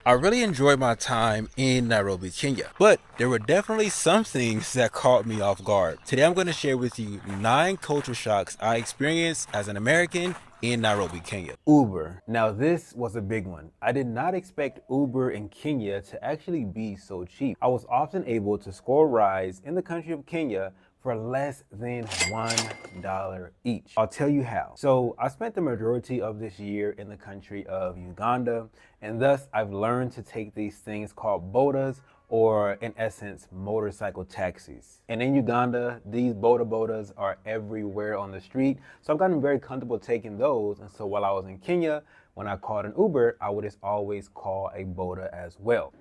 I really enjoyed my time in Nairobi, Kenya, but there were definitely some things that caught me off guard. Today I'm going to share with you 9 culture shocks I experienced as an American in Nairobi, Kenya. Uber. Now this was a big one. I did not expect Uber in Kenya to actually be so cheap. I was often able to score rides in the country of Kenya for less than $1 each. I'll tell you how. So I spent the majority of this year in the country of Uganda, and thus I've learned to take these things called bodas, or in essence, motorcycle taxis. And in Uganda, these bodas are everywhere on the street. So I've gotten very comfortable taking those. And so while I was in Kenya, when I called an Uber, I would just always call a boda as well.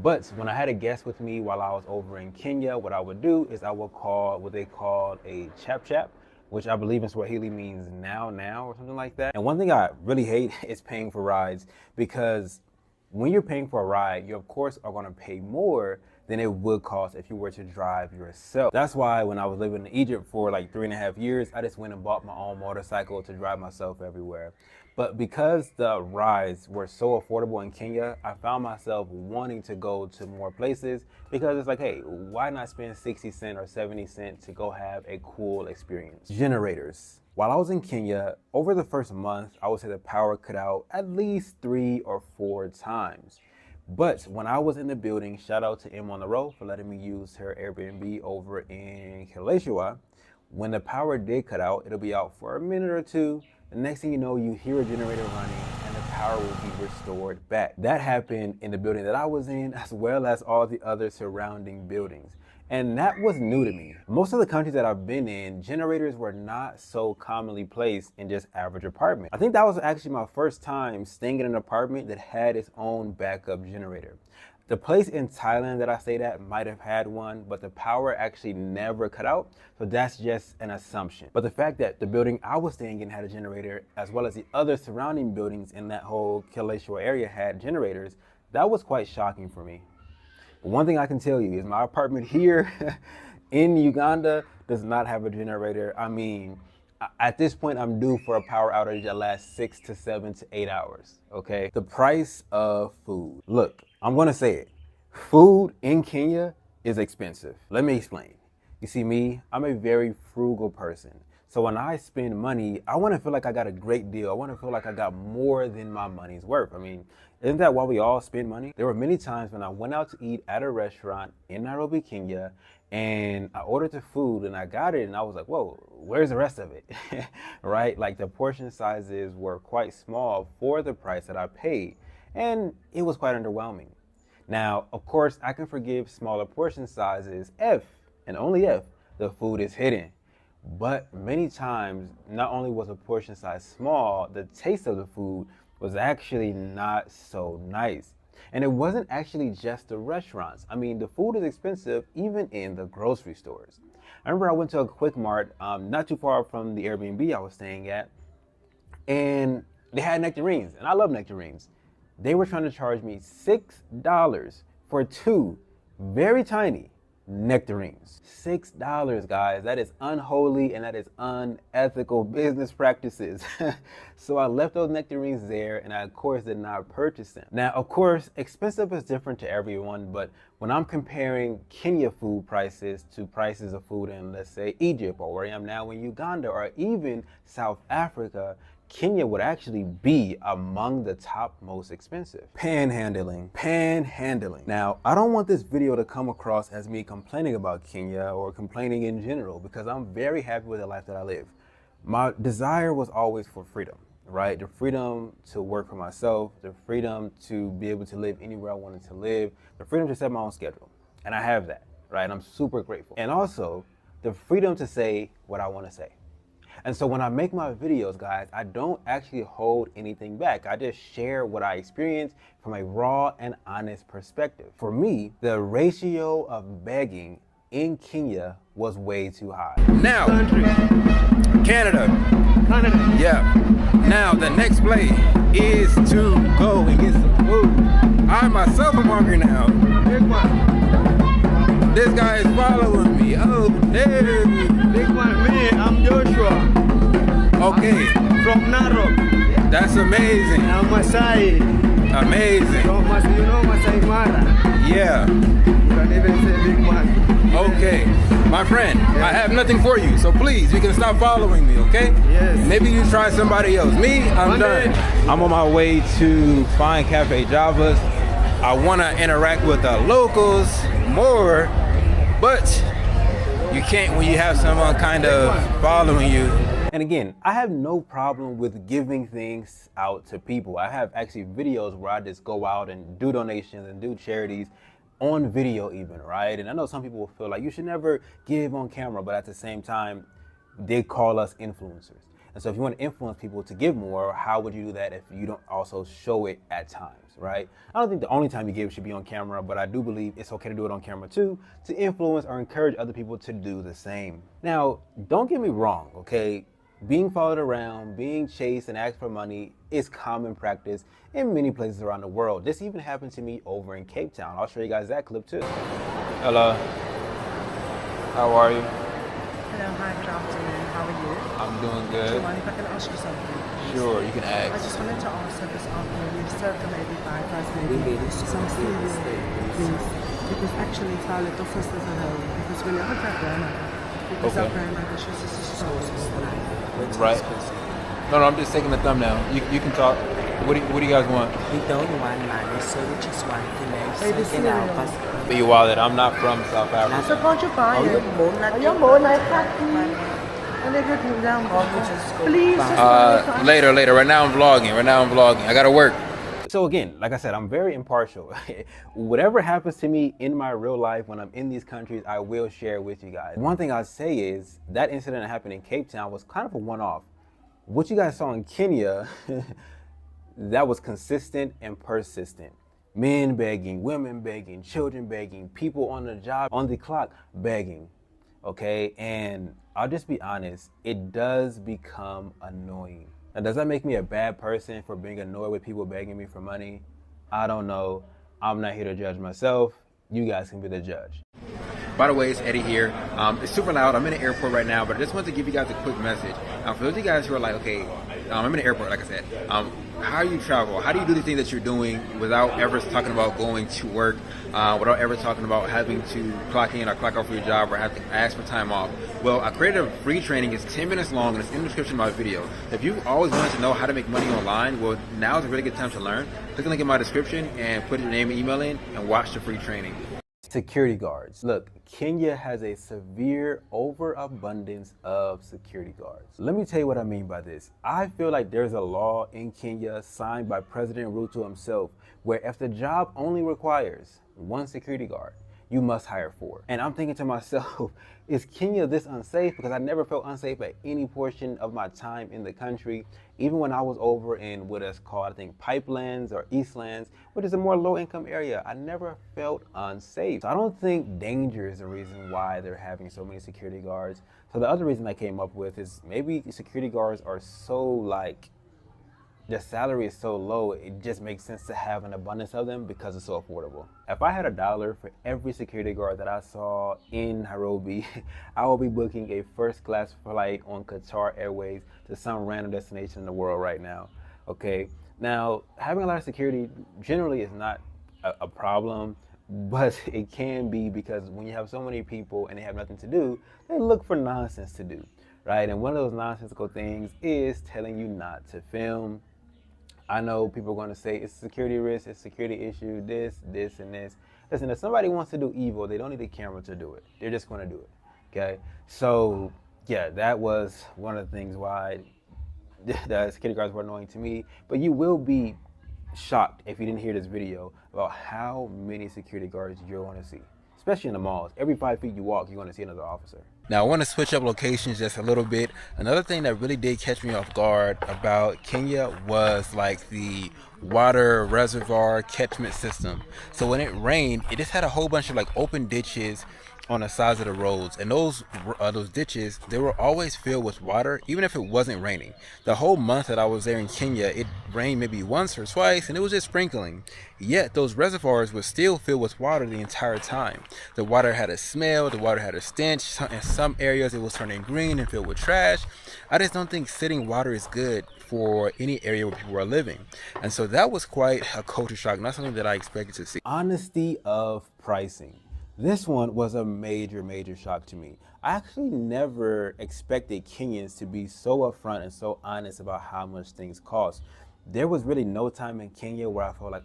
But when I had a guest with me while I was over in Kenya, what I would do is I would call what they call a chap, which I believe in Swahili means now or something like that. And one thing I really hate is paying for rides, because when you're paying for a ride, you of course are going to pay more than it would cost if you were to drive yourself. That's why when I was living in Egypt for like 3.5 years, I just went and bought my own motorcycle to drive myself everywhere. But because the rides were so affordable in Kenya, I found myself wanting to go to more places, because it's like, hey, why not spend 60 cents or 70 cents to go have a cool experience? Generators. While I was in Kenya, over the first month, I would say the power cut out at least 3 or 4 times. But when I was in the building, shout out to M on the road for letting me use her Airbnb over in Kileshua. When the power did cut out, it'll be out for a minute or two. The next thing you know, you hear a generator running and the power will be restored back. That happened in the building that I was in, as well as all the other surrounding buildings. And that was new to me. Most of the countries that I've been in, generators were not so commonly placed in just average apartments. I think that was actually my first time staying in an apartment that had its own backup generator. The place in Thailand that I stayed at might have had one, but the power actually never cut out, so that's just an assumption. But the fact that the building I was staying in had a generator, as well as the other surrounding buildings in that whole Kileshua area had generators, that was quite shocking for me. But one thing I can tell you is my apartment here in Uganda does not have a generator. I mean, at this point, I'm due for a power outage that lasts 6 to 7 to 8 hours, okay? The price of food. Look, I'm gonna say it. Food in Kenya is expensive. Let me explain. You see me, I'm a very frugal person. So when I spend money, I wanna feel like I got a great deal. I wanna feel like I got more than my money's worth. I mean, isn't that why we all spend money? There were many times when I went out to eat at a restaurant in Nairobi, Kenya, and I ordered the food and I got it and I was like, whoa, where's the rest of it? Right? Like the portion sizes were quite small for the price that I paid, and it was quite underwhelming. Now, of course, I can forgive smaller portion sizes if, and only if, the food is hidden. But many times, not only was a portion size small, the taste of the food was actually not so nice. And it wasn't actually just the restaurants. I mean, the food is expensive even in the grocery stores. I remember I went to a Quick Mart not too far from the Airbnb I was staying at, and they had nectarines, and I love nectarines. They were trying to charge me $6 for 2 very tiny nectarines. $6, guys. That is unholy and that is unethical business practices. So I left those nectarines there, and I of course did not purchase them. Now, of course, expensive is different to everyone, but when I'm comparing Kenya food prices to prices of food in, let's say, Egypt, or where I am now in Uganda, or even South Africa, Kenya would actually be among the top most expensive. Panhandling. Now, I don't want this video to come across as me complaining about Kenya or complaining in general, because I'm very happy with the life that I live. My desire was always for freedom, right? The freedom to work for myself, the freedom to be able to live anywhere I wanted to live, the freedom to set my own schedule. And I have that, right? And I'm super grateful. And also the freedom to say what I want to say. And so when I make my videos, guys, I don't actually hold anything back. I just share what I experienced from a raw and honest perspective. For me, the ratio of begging in Kenya was way too high. Now, Canada. Yeah. Now the next play is to go and get some food. I myself am hungry now. This guy is following me. Oh, no. Big man, me, I'm Joshua. Okay. From Nairobi. That's amazing. I'm Masai. Amazing. You know Masai Mara. Yeah. You can even say big man. Okay. My friend, I have nothing for you, so please, you can stop following me, okay? Yes. Maybe you try somebody else. Me, I'm done. I'm on my way to find Cafe Javas. I want to interact with the locals more, but you can't when you have someone kind of following you. And again, I have no problem with giving things out to people. I have actually videos where I just go out and do donations and do charities on video even, right? And I know some people will feel like you should never give on camera, but at the same time, they call us influencers. And so if you want to influence people to give more, how would you do that if you don't also show it at times, right? I don't think the only time you give should be on camera, but I do believe it's okay to do it on camera too, to influence or encourage other people to do the same. Now, don't get me wrong, okay? Being followed around, being chased and asked for money is common practice in many places around the world. This even happened to me over in Cape Town. I'll show you guys that clip too. Hello. How are you? Hello, hi, good afternoon. How are you? I'm doing Do good. you mind if I can ask you something? Sure, you can I ask. just wanted to ask that this afternoon you've served the maybe 5 first maybe some serious things. Because actually file it off as a home. Because we never got grandmother. Because Okay. our grandmother, she's just so Right. No, I'm just taking the thumbnail. You can talk. What do you guys want? We don't want money, so we just want to make Baby something help cereal. us. Be wallet. I'm not from South Africa. So can't you buy Oh, it? you're born not Are you born like happy? And they get you down. Please, just Later. Right now I'm vlogging. I gotta work. So again, like I said, I'm very impartial. Whatever happens to me in my real life when I'm in these countries, I will share with you guys. One thing I'll say is that incident that happened in Cape Town was kind of a one-off. What you guys saw in Kenya, that was consistent and persistent. Men begging, women begging, children begging, people on the job, on the clock begging, okay? And I'll just be honest, it does become annoying. Now, does that make me a bad person for being annoyed with people begging me for money? I don't know. I'm not here to judge myself. You guys can be the judge. By the way, it's Eddie here. It's super loud. I'm in an airport right now, but I just wanted to give you guys a quick message. For those of you guys who are like, okay, I'm in an airport, like I said. How do you travel? How do you do the things that you're doing without ever talking about going to work, without ever talking about having to clock in or clock out for your job or have to ask for time off? Well, I created a free training. It's 10 minutes long and it's in the description of my video. If you always wanted to know how to make money online, well, now is a really good time to learn. Click the link in my description and put your name and email in and watch the free training. Security guards. Look, Kenya has a severe overabundance of security guards. Let me tell you what I mean by this. I feel like there's a law in Kenya signed by President Ruto himself where if the job only requires one security guard, you must hire 4. And I'm thinking to myself, is Kenya this unsafe? Because I never felt unsafe at any portion of my time in the country. Even when I was over in what is called, I think, Pipelands or Eastlands, which is a more low-income area, I never felt unsafe. So I don't think danger is the reason why they're having so many security guards. So the other reason I came up with is maybe security guards are so their salary is so low, it just makes sense to have an abundance of them because it's so affordable. If I had $1 for every security guard that I saw in Nairobi, I would be booking a first-class flight on Qatar Airways to some random destination in the world right now, okay? Now, having a lot of security generally is not a problem, but it can be because when you have so many people and they have nothing to do, they look for nonsense to do, right? And one of those nonsensical things is telling you not to film. I know people are going to say it's a security risk, it's a security issue, this, and this. Listen, if somebody wants to do evil, they don't need a camera to do it. They're just going to do it, okay? So, yeah, that was one of the things why the security guards were annoying to me. But you will be shocked if you didn't hear this video about how many security guards you're going to see, especially in the malls. Every 5 feet you walk, you're going to see another officer. Now, I want to switch up locations just a little bit. Another thing that really did catch me off guard about Kenya was like the water reservoir catchment system. So when it rained, it just had a whole bunch of like open ditches on the sides of the roads, and those ditches, they were always filled with water, even if it wasn't raining. The whole month that I was there in Kenya, it rained maybe once or twice, and it was just sprinkling. Yet those reservoirs were still filled with water the entire time. The water had a smell, the water had a stench. In some areas, it was turning green and filled with trash. I just don't think sitting water is good for any area where people are living. And so that was quite a culture shock, not something that I expected to see. Honesty of pricing. This one was a major shock to me. I actually never expected Kenyans to be so upfront and so honest about how much things cost. There was really no time in Kenya where I felt like,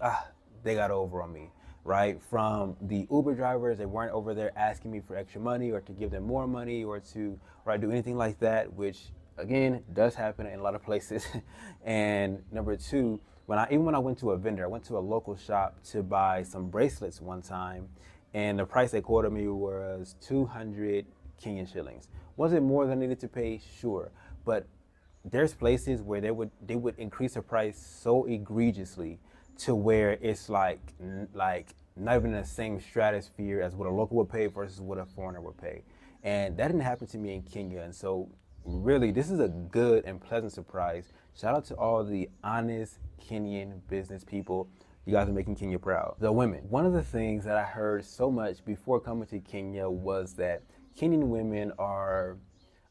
they got over on me, right? From the Uber drivers, they weren't over there asking me for extra money or to give them more money or to do anything like that, which again does happen in a lot of places. And number two, even when I went to a vendor, I went to a local shop to buy some bracelets one time, and the price they quoted me was 200 Kenyan shillings. Was it more than I needed to pay? Sure, but there's places where they would increase the price so egregiously to where it's like not even in the same stratosphere as what a local would pay versus what a foreigner would pay. And that didn't happen to me in Kenya. And so really, this is a good and pleasant surprise. Shout out to all the honest Kenyan business people. You guys are making Kenya proud. The women. One of the things that I heard so much before coming to Kenya was that Kenyan women are,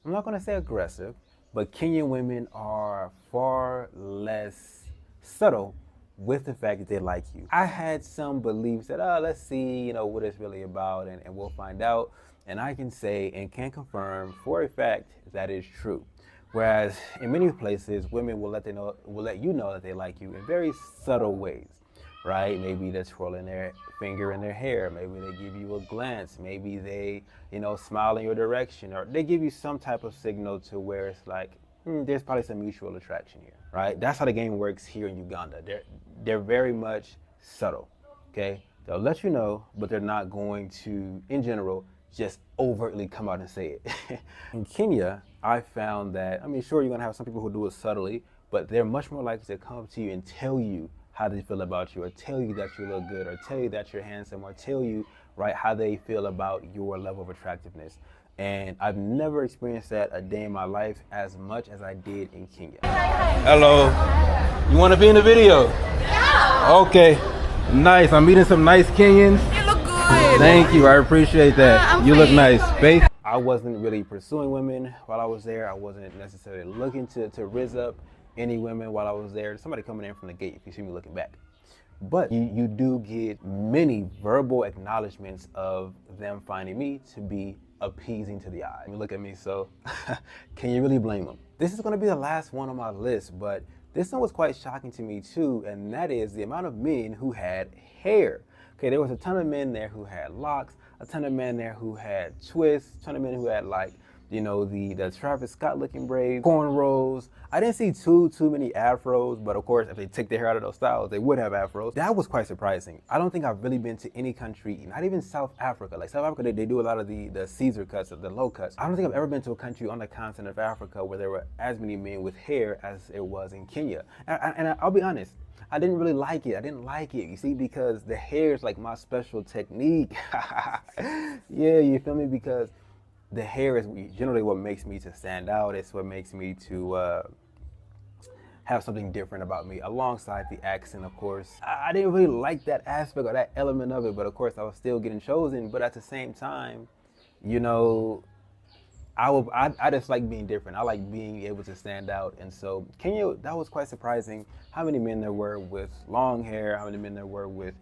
I'm not gonna say aggressive, but Kenyan women are far less subtle with the fact that they like you. I had some beliefs that, let's see, what it's really about, and we'll find out. And I can say and can confirm for a fact that is true. Whereas in many places, women will let you know that they like you in very subtle ways, right? Maybe they're twirling their finger in their hair. Maybe they give you a glance. Maybe they, smile in your direction, or they give you some type of signal to where it's like, there's probably some mutual attraction here, right? That's how the game works here in Uganda. They're very much subtle, okay? They'll let you know, but they're not going to, in general, just overtly come out and say it. In Kenya, I found that, sure, you're gonna have some people who do it subtly, but they're much more likely to come to you and tell you how they feel about you, or tell you that you look good, or tell you that you're handsome, or tell you, how they feel about your level of attractiveness. And I've never experienced that a day in my life as much as I did in Kenya. Hello, you wanna be in the video? Yeah. Okay, nice, I'm meeting some nice Kenyans. You look good. Thank you, I appreciate that. You look nice. Faith? I wasn't really pursuing women while I was there. I wasn't necessarily looking to rizz up any women while I was there. Somebody coming in from the gate if you see me looking back. But you do get many verbal acknowledgments of them finding me to be appeasing to the eye. Look at me, so can you really blame them? This is gonna be the last one on my list, but this one was quite shocking to me too, and that is the amount of men who had hair. Okay, there was a ton of men there who had locks, a ton of men there who had twists, a ton of men who had the Travis Scott looking braids, cornrows. I didn't see too many afros, but of course, if they take their hair out of those styles, they would have afros. That was quite surprising. I don't think I've really been to any country, not even South Africa. Like South Africa, they do a lot of the Caesar cuts, the low cuts. I don't think I've ever been to a country on the continent of Africa where there were as many men with hair as it was in Kenya. And I'll be honest, I didn't really like it. I didn't like it, you see, because the hair is like my special technique. Yeah, you feel me? Because the hair is generally what makes me to stand out. It's what makes me to have something different about me, alongside the accent, of course. I didn't really like that aspect or that element of it, but of course I was still getting chosen. But at the same time, I just like being different. I like being able to stand out. And so Kenya, that was quite surprising how many men there were with long hair, how many men there were with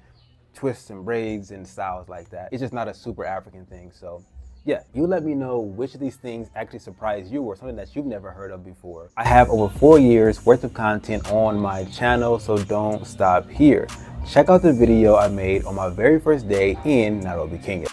twists and braids and styles like that. It's just not a super African thing. So yeah, you let me know which of these things actually surprised you or something that you've never heard of before. I have over 4 years worth of content on my channel, so don't stop here. Check out the video I made on my very first day in Nairobi, Kenya.